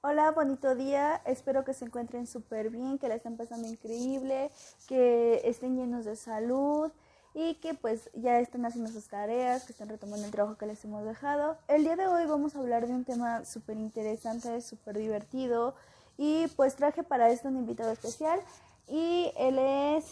Hola, bonito día. Espero que se encuentren súper bien, que la estén pasando increíble, que estén llenos de salud y que pues ya estén haciendo sus tareas, que estén retomando el trabajo que les hemos dejado. El día de hoy vamos a hablar de un tema súper interesante, súper divertido y pues traje para esto un invitado especial y él es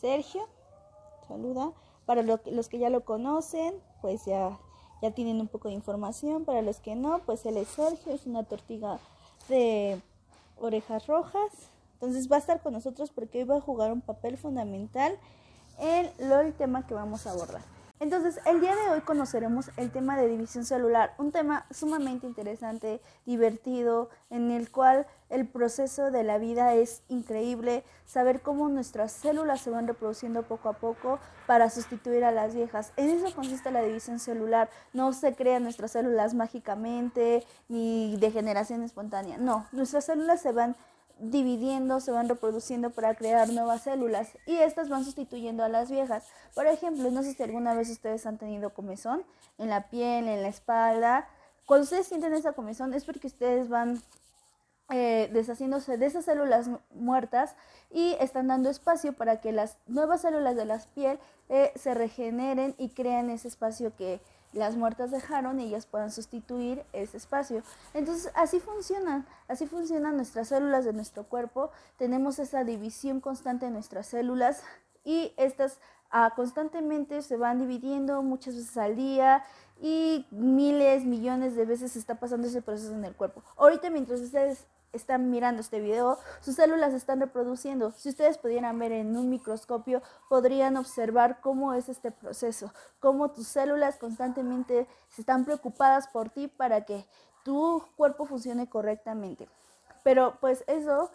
Sergio. Saluda. Para los que ya lo conocen, pues ya tienen un poco de información. Para los que no, pues él es Sergio, es una tortuga de orejas rojas. Entonces va a estar con nosotros porque hoy va a jugar un papel fundamental en el tema que vamos a abordar. Entonces, el día de hoy conoceremos el tema de división celular, un tema sumamente interesante, divertido, en el cual el proceso de la vida es increíble, saber cómo nuestras células se van reproduciendo poco a poco para sustituir a las viejas. En eso consiste la división celular, no se crean nuestras células mágicamente ni de generación espontánea, no, nuestras células se van dividiendo, se van reproduciendo para crear nuevas células y estas van sustituyendo a las viejas. Por ejemplo, no sé si alguna vez ustedes han tenido comezón en la piel, en la espalda. Cuando ustedes sienten esa comezón es porque ustedes van deshaciéndose de esas células muertas y están dando espacio para que las nuevas células de la piel se regeneren y crean ese espacio que las muertas dejaron y ellas puedan sustituir ese espacio. Entonces así funcionan nuestras células de nuestro cuerpo. Tenemos esa división constante de nuestras células y estas constantemente se van dividiendo muchas veces al día y miles, millones de veces está pasando ese proceso en el cuerpo. Ahorita mientras ustedes están mirando este video, sus células se están reproduciendo. Si ustedes pudieran ver en un microscopio, podrían observar cómo es este proceso, cómo tus células constantemente se están preocupadas por ti para que tu cuerpo funcione correctamente. Pero pues eso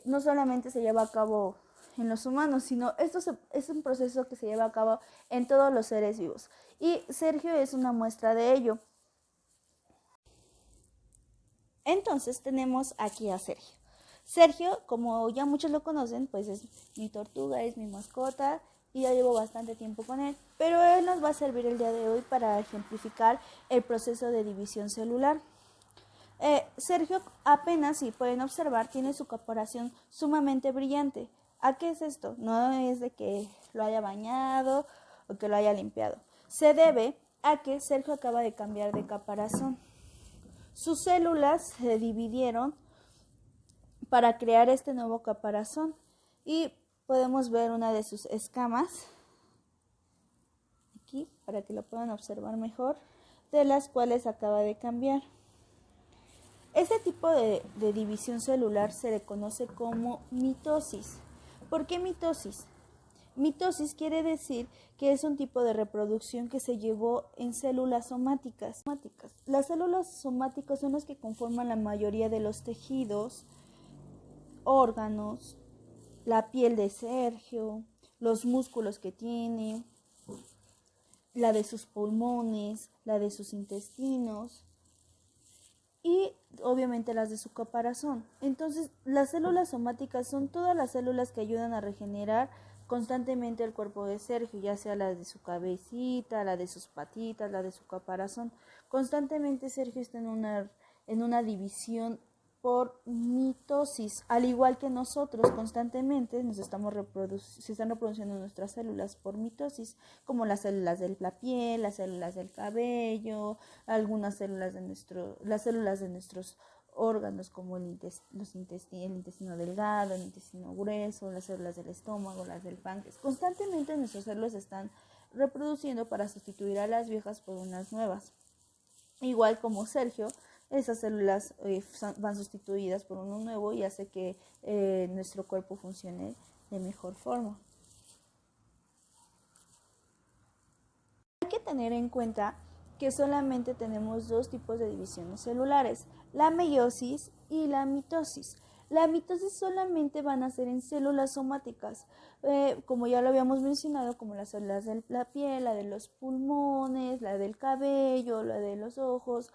no solamente se lleva a cabo en los humanos, sino es un proceso que se lleva a cabo en todos los seres vivos. Y Sergio es una muestra de ello. Entonces tenemos aquí a Sergio. Sergio, como ya muchos lo conocen, pues es mi tortuga, es mi mascota y ya llevo bastante tiempo con él. Pero él nos va a servir el día de hoy para ejemplificar el proceso de división celular. Sergio apenas, si pueden observar, tiene su corporación sumamente brillante. ¿A qué es esto? No es de que lo haya bañado o que lo haya limpiado. Se debe a que Sergio acaba de cambiar de caparazón. Sus células se dividieron para crear este nuevo caparazón y podemos ver una de sus escamas aquí para que lo puedan observar mejor, de las cuales acaba de cambiar. Este tipo de división celular se le conoce como mitosis. ¿Por qué mitosis? Mitosis quiere decir que es un tipo de reproducción que se llevó en células somáticas. Las células somáticas son las que conforman la mayoría de los tejidos, órganos, la piel de Sergio, los músculos que tiene, la de sus pulmones, la de sus intestinos y obviamente las de su caparazón. Entonces, las células somáticas son todas las células que ayudan a regenerar constantemente el cuerpo de Sergio, ya sea la de su cabecita, la de sus patitas, la de su caparazón. Constantemente Sergio está en una división por mitosis, al igual que nosotros constantemente se están reproduciendo nuestras células por mitosis, como las células de la piel, las células del cabello, algunas células las células de nuestros órganos como el intestino delgado, el intestino grueso, las células del estómago, las del páncreas. Constantemente nuestras células se están reproduciendo para sustituir a las viejas por unas nuevas. Igual como Sergio, esas células van sustituidas por uno nuevo y hace que nuestro cuerpo funcione de mejor forma. Hay que tener en cuenta que solamente tenemos dos tipos de divisiones celulares, la meiosis y la mitosis. La mitosis solamente van a ser en células somáticas, como ya lo habíamos mencionado, como las células de la piel, la de los pulmones, la del cabello, la de los ojos,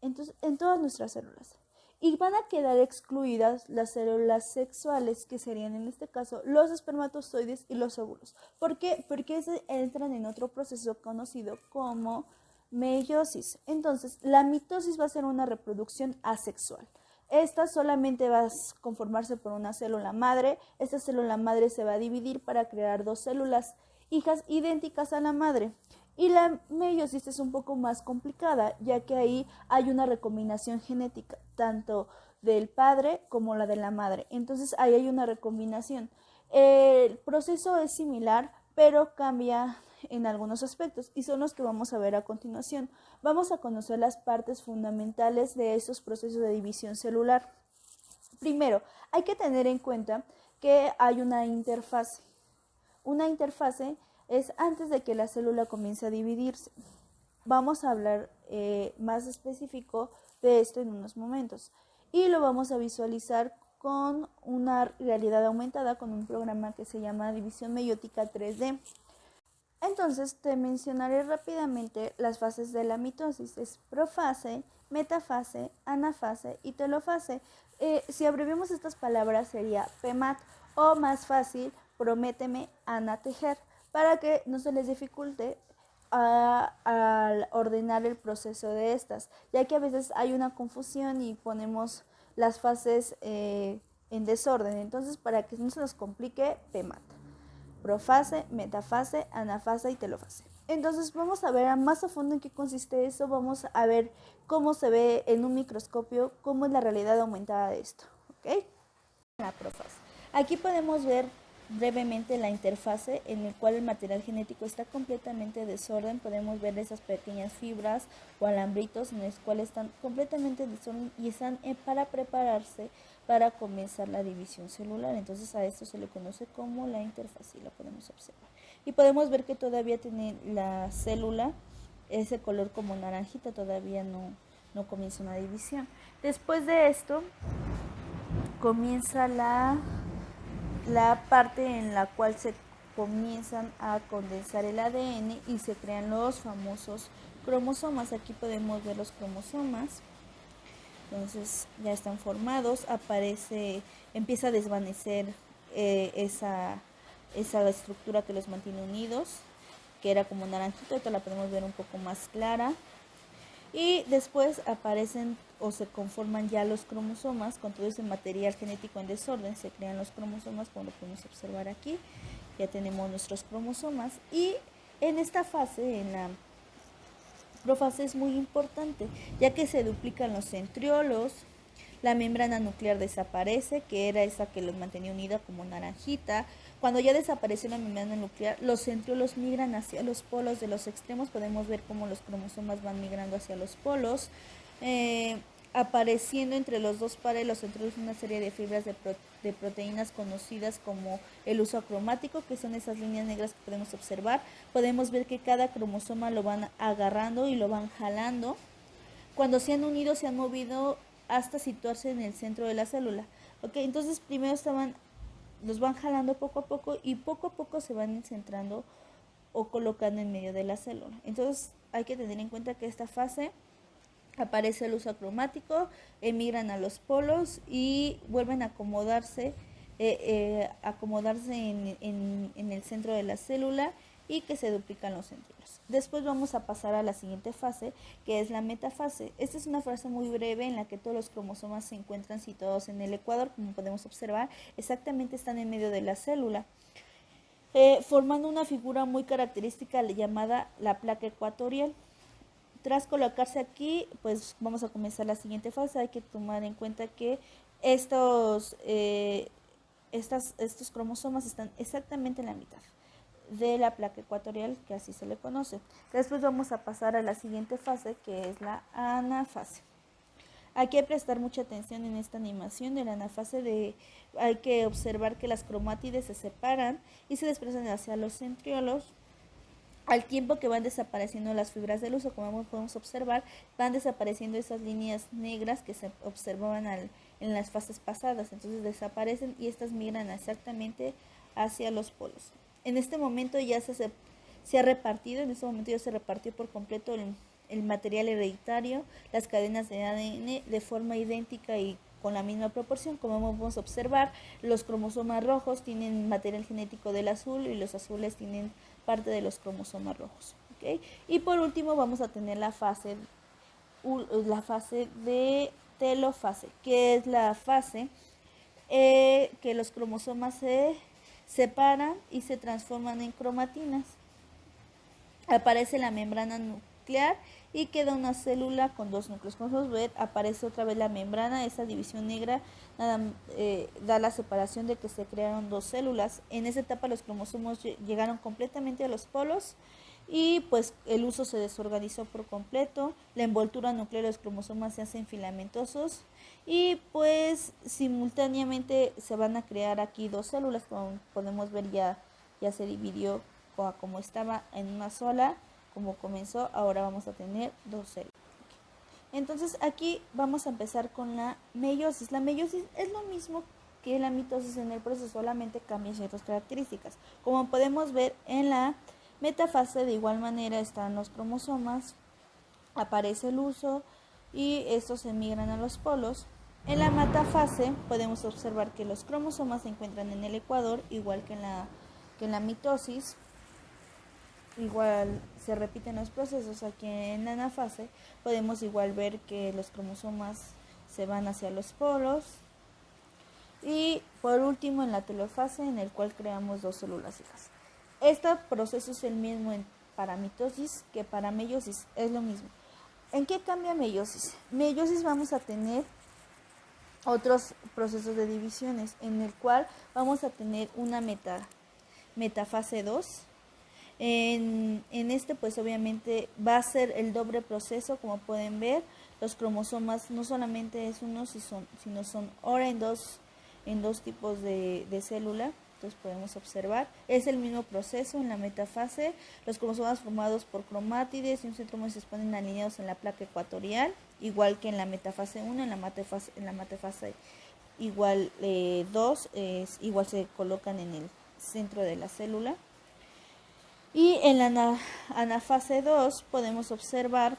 entonces en todas nuestras células. Y van a quedar excluidas las células sexuales, que serían en este caso los espermatozoides y los óvulos. ¿Por qué? Porque entran en otro proceso conocido como meiosis. Entonces, la mitosis va a ser una reproducción asexual. Esta solamente va a conformarse por una célula madre. Esta célula madre se va a dividir para crear dos células hijas idénticas a la madre. Y la meiosis es un poco más complicada, ya que ahí hay una recombinación genética, tanto del padre como la de la madre. Entonces ahí hay una recombinación. El proceso es similar, pero cambia en algunos aspectos y son los que vamos a ver a continuación. Vamos a conocer las partes fundamentales de estos procesos de división celular. Primero, hay que tener en cuenta que hay una interfase. Una interfase es antes de que la célula comience a dividirse. Vamos a hablar más específico de esto en unos momentos y lo vamos a visualizar con una realidad aumentada con un programa que se llama División Meiótica 3D. Entonces te mencionaré rápidamente las fases de la mitosis. Es profase, metafase, anafase y telofase. Si abreviamos estas palabras sería PEMAT o más fácil, prométeme anatejer, para que no se les dificulte al ordenar el proceso de estas, ya que a veces hay una confusión y ponemos las fases en desorden. Entonces, para que no se nos complique, PEMAT. Profase, metafase, anafase y telofase. Entonces vamos a ver más a fondo en qué consiste eso, vamos a ver cómo se ve en un microscopio, cómo es la realidad aumentada de esto, ¿ok? La profase. Aquí podemos ver brevemente la interfase en el cual el material genético está completamente en desorden. Podemos ver esas pequeñas fibras o alambritos en los cuales están completamente en desorden y están para prepararse para comenzar la división celular. Entonces a esto se le conoce como la interfase y la podemos observar. Y podemos ver que todavía tiene la célula ese color como naranjita, todavía no comienza una división. Después de esto comienza la parte en la cual se comienzan a condensar el ADN y se crean los famosos cromosomas. Aquí podemos ver los cromosomas. Entonces ya están formados, empieza a desvanecer esa estructura que los mantiene unidos, que era como naranjito. Ahorita la podemos ver un poco más clara. Y después aparecen o se conforman ya los cromosomas con todo ese material genético en desorden. Se crean los cromosomas, como lo podemos observar aquí. Ya tenemos nuestros cromosomas. Y en esta fase, en la profase, es muy importante, ya que se duplican los centriolos, la membrana nuclear desaparece, que era esa que los mantenía unida como naranjita. Cuando ya desapareció la membrana nuclear, los centriolos migran hacia los polos de los extremos. Podemos ver cómo los cromosomas van migrando hacia los polos, apareciendo entre los dos pares los centriolos una serie de fibras de proteínas conocidas como el uso acromático, que son esas líneas negras que podemos observar. Podemos ver que cada cromosoma lo van agarrando y lo van jalando. Cuando se han unido, se han movido hasta situarse en el centro de la célula. ¿Okay? Entonces primero los van jalando poco a poco se van centrando o colocando en medio de la célula. Entonces hay que tener en cuenta que esta fase aparece el uso acromático, emigran a los polos y vuelven a acomodarse en el centro de la célula y que se duplican los centriolos. Después vamos a pasar a la siguiente fase, que es la metafase. Esta es una fase muy breve en la que todos los cromosomas se encuentran situados en el ecuador, como podemos observar, exactamente están en medio de la célula, formando una figura muy característica llamada la placa ecuatorial. Tras colocarse aquí, pues vamos a comenzar la siguiente fase. Hay que tomar en cuenta que estos cromosomas están exactamente en la mitad de la placa ecuatorial, que así se le conoce. Después vamos a pasar a la siguiente fase, que es la anafase. Hay que prestar mucha atención en esta animación de la anafase. Hay que observar que las cromátides se separan y se desplazan hacia los centriolos. Al tiempo que van desapareciendo las fibras del uso, como podemos observar, van desapareciendo esas líneas negras que se observaban en las fases pasadas. Entonces desaparecen y estas migran exactamente hacia los polos. En este momento ya se ha repartido, en este momento ya se repartió por completo el material hereditario, las cadenas de ADN de forma idéntica y con la misma proporción. Como podemos observar, los cromosomas rojos tienen material genético del azul y los azules tienen parte de los cromosomas rojos. ¿ok? Y por último vamos a tener la fase de telofase, que es la fase que los cromosomas se separan y se transforman en cromatinas. Aparece la membrana nuclear y queda una célula con dos núcleos. Como podemos ver, aparece otra vez la membrana, esa división negra da la separación de que se crearon dos células. En esa etapa los cromosomas llegaron completamente a los polos y pues el uso se desorganizó por completo, la envoltura nuclear de los cromosomas se hacen filamentosos y pues simultáneamente se van a crear aquí dos células, como podemos ver ya se dividió como estaba en una sola, como comenzó, ahora vamos a tener dos células. Entonces aquí vamos a empezar con la meiosis. La meiosis es lo mismo que la mitosis en el proceso, solamente cambia ciertas características. Como podemos ver en la metafase, de igual manera están los cromosomas, aparece el uso y estos emigran a los polos. En la metafase podemos observar que los cromosomas se encuentran en el ecuador, igual que en la mitosis. Igual se repiten los procesos. Aquí en la anafase podemos igual ver que los cromosomas se van hacia los polos. Y por último en la telofase, en el cual creamos dos células hijas. Este proceso es el mismo para mitosis que para meiosis, es lo mismo. ¿En qué cambia meiosis? Meiosis vamos a tener otros procesos de divisiones, en el cual vamos a tener una metafase 2. En este pues obviamente va a ser el doble proceso, como pueden ver, los cromosomas no solamente es uno, sino son ahora en dos tipos de célula. Entonces podemos observar, es el mismo proceso en la metafase, los cromosomas formados por cromátides y un centrómero se exponen alineados en la placa ecuatorial, igual que en la metafase 1, en la metafase igual 2, igual se colocan en el centro de la célula. Y en la anafase 2 podemos observar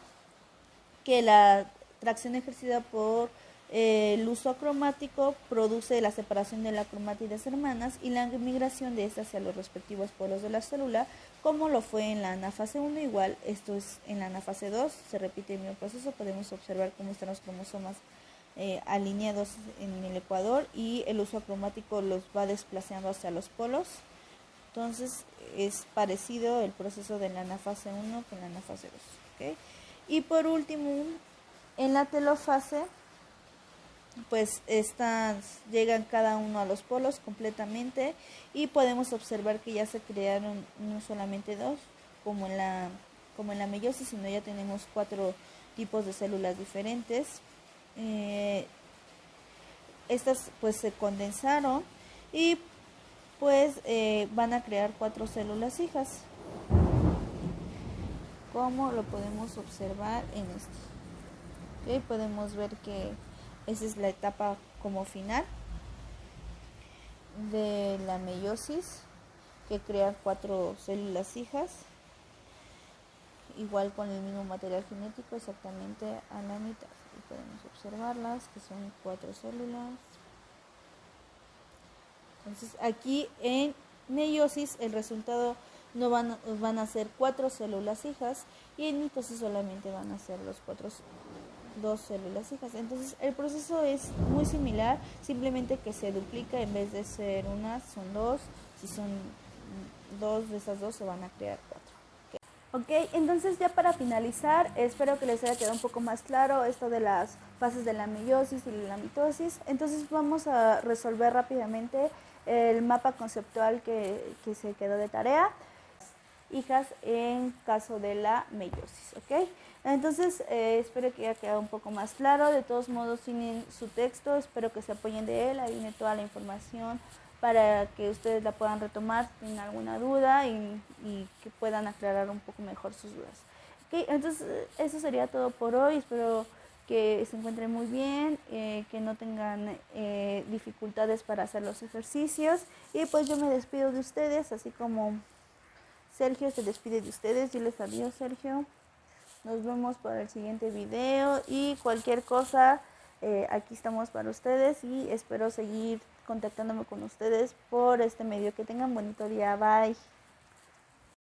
que la tracción ejercida por el uso acromático produce la separación de las cromátides hermanas y la migración de estas hacia los respectivos polos de la célula, como lo fue en la anafase 1. Igual, esto es en la anafase 2, se repite el mismo proceso, podemos observar cómo están los cromosomas alineados en el ecuador y el uso acromático los va desplazando hacia los polos. Entonces es parecido el proceso de la anafase 1 con la anafase 2. ¿Okay? Y por último, en la telofase, pues llegan cada uno a los polos completamente y podemos observar que ya se crearon no solamente dos, como en la meiosis, sino ya tenemos 4 tipos de células diferentes. Estas pues se condensaron y pues van a crear 4 células hijas, como lo podemos observar en este. ¿Okay? Podemos ver que esa es la etapa como final de la meiosis, que crea 4 células hijas, igual con el mismo material genético, exactamente a la mitad. Y podemos observarlas, que son 4 células. Entonces aquí en meiosis el resultado no van a ser 4 células hijas y en mitosis solamente van a ser los 2 células hijas. Entonces el proceso es muy similar, simplemente que se duplica, en vez de ser una son 2, si son 2 de esas 2 se van a crear 4. Ok, entonces ya para finalizar, espero que les haya quedado un poco más claro esto de las fases de la meiosis y la mitosis. Entonces vamos a resolver rápidamente el mapa conceptual que se quedó de tarea, hijas en caso de la meiosis, ¿ok? Entonces espero que haya quedado un poco más claro. De todos modos tienen su texto, espero que se apoyen de él, ahí viene toda la información para que ustedes la puedan retomar si tienen alguna duda y que puedan aclarar un poco mejor sus dudas. ¿Okay? Entonces eso sería todo por hoy, espero que se encuentren muy bien, que no tengan dificultades para hacer los ejercicios y pues yo me despido de ustedes, así como Sergio se despide de ustedes. Diles adiós, Sergio. Nos vemos para el siguiente video y cualquier cosa, aquí estamos para ustedes y espero seguir contactándome con ustedes por este medio. Que tengan bonito día. Bye.